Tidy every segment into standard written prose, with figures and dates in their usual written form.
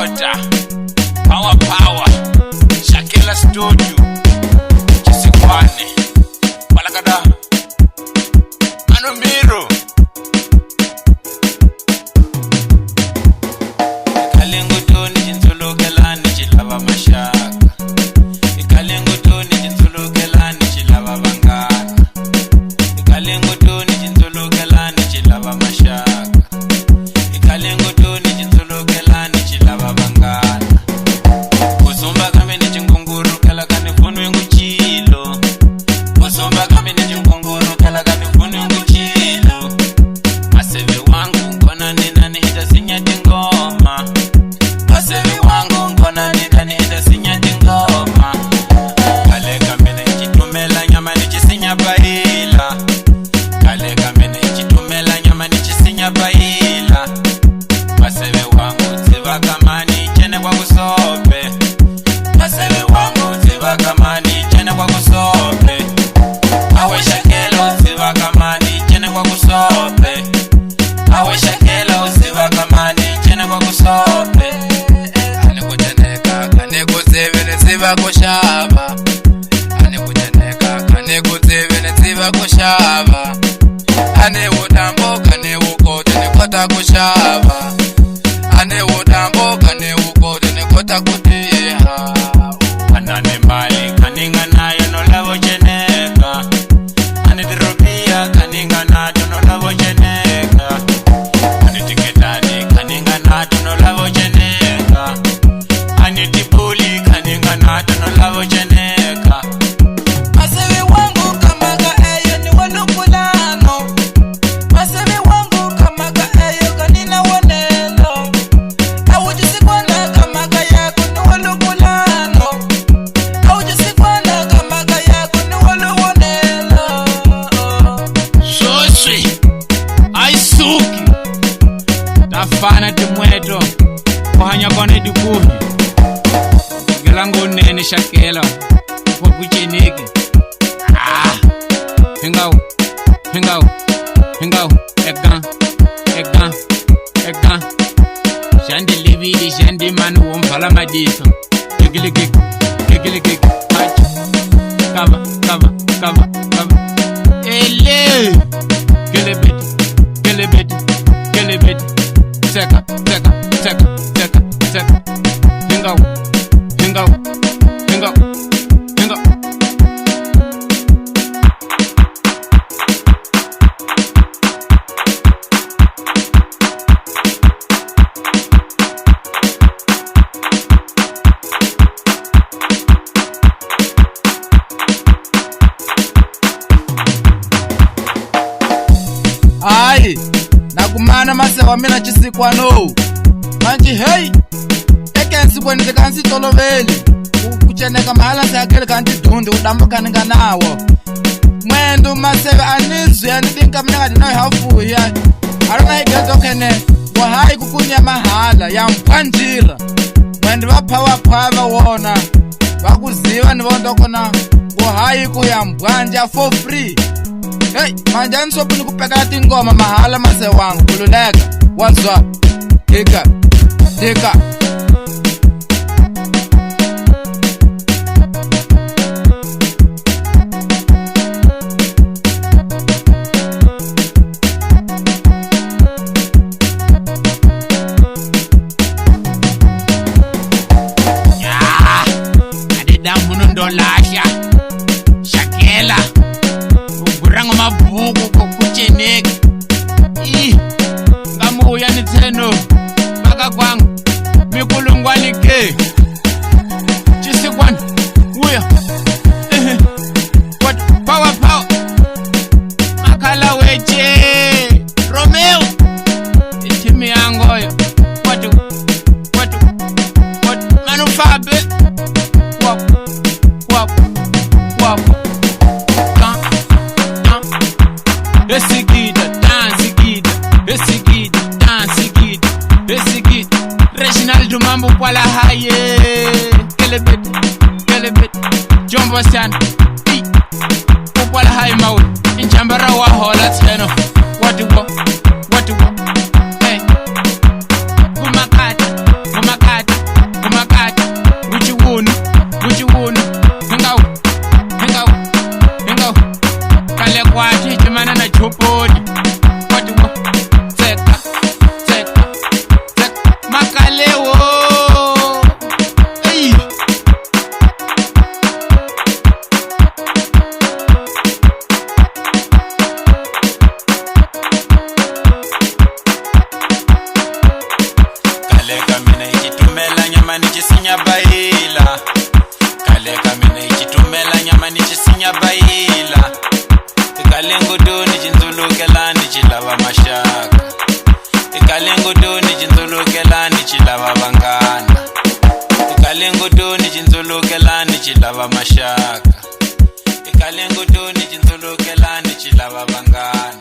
Water, Power, Shakela Studio, Chisikwane, Palakada, Manumbiro, Kalengo Toni Jinsolo Kelani Chilava Mashaka, Kalengo Toni Jinsolo Kelani Chilava Bangana, Kalengo Toni Jinsolo Kelani Chilava Mashaka, Kalengo Toni Jinsolo Kelani Chilava Bangana, Kusumba kame ni chingunguru kala kani funu yungu chilo, Kusumba kame ni chingunguru kala kani funu yungu chilo, Maseve wangu nkona nina hita sinya tingoma, Maseve wangu nkona nina hita sinya tingoma, Kale kame ni chitumela nyama ni chisinya baila, Kale kame ni chitumela nyama ni chisinya baila, Maseve wangu ziva kamani chene kwa kusope, Maseve wangu ziva kamani chene kwa kusope, Awe Shakela ziva kamani chene kwa kusope, Awe Shakela ziva kamani chene kwa kusope, Ane kuteneka kane kuzivene ziva kushaba, Ane kuteneka kane kuzivene ziva kushaba, Ane utambo kane ukote nikota kushaba, Ane utambo kane ukote nikota kutiha, Anane mali kaninga nayo no lavo cheneka, Ane dirobia kaninga nato no lavo cheneka, Ane tiketani kaninga nato no lavo cheneka, Ane tipuli kaninga nato no lavo cheneka, Maseve wangu kamaga eyo ni walupulano, Maseve wangu kamaga eyo kanina wanelo, Awujisikwana kamaga yako ni walupulano, Awujisikwana kamaga yako ni waluwanelo. Shoswi Aisuki Tafana timweto Kuhanya kone dikuhi Gilangu nene Shakela Kwa kucheneki Hingau Egan Shandi lividi shandi manu wompala madiso Kekilekek Hachi Kava Ele Kelebet Seka Hingau Ai, nakumana masewa mina chisikwano, Manji hey, Ekensi kwenye kansi toloveli, Kucheneka mahala sayakele kanti dundi udambuka ninga nawo, Mwendu masewe anizu ya nidinka mnenga dinawe hafu ya, Aruna higezo kene, Wahai kukunya mahala ya mpanjira, Mwendu wapawa wona, Wakuziwa nivondokona, Wahai kuya mbwanja for free. Hey, manjani sopu nikupeka tingoma mahala mase wangu kululeka, what's up? Dika Adidamu nundolasha Shakela Ugurango mabuku kukucheneki Ngamuya niteno Baka kwangu Mikulungwani ke Chisikwana Uya What Power Makala weche Romeo Itimi yangoyo What Manufabe Wap Esigida, dance Reginald mambo kwala haye Kelebet Jombo sana Kwala haye mawe Inchambara wa hola teno What do Hey Kumakata le kwati chimana na chopodi kwati wo tseka tseka tseka makalewo ei kale kamina ikitumela nyama nichisinya baila kale kamina ikitumela nyama nichisinya baila ikalengo doni jinzulukela nichilava mashaka ikalengo doni jinzulukela nichilava vangana ikalengo doni jinzulukela nichilava mashaka ikalengo doni jinzulukela nichilava vangana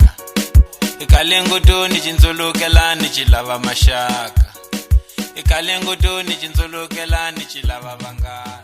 ikalengo doni jinzulukela nichilava mashaka ikalengo doni jinzulukela nichilava vangana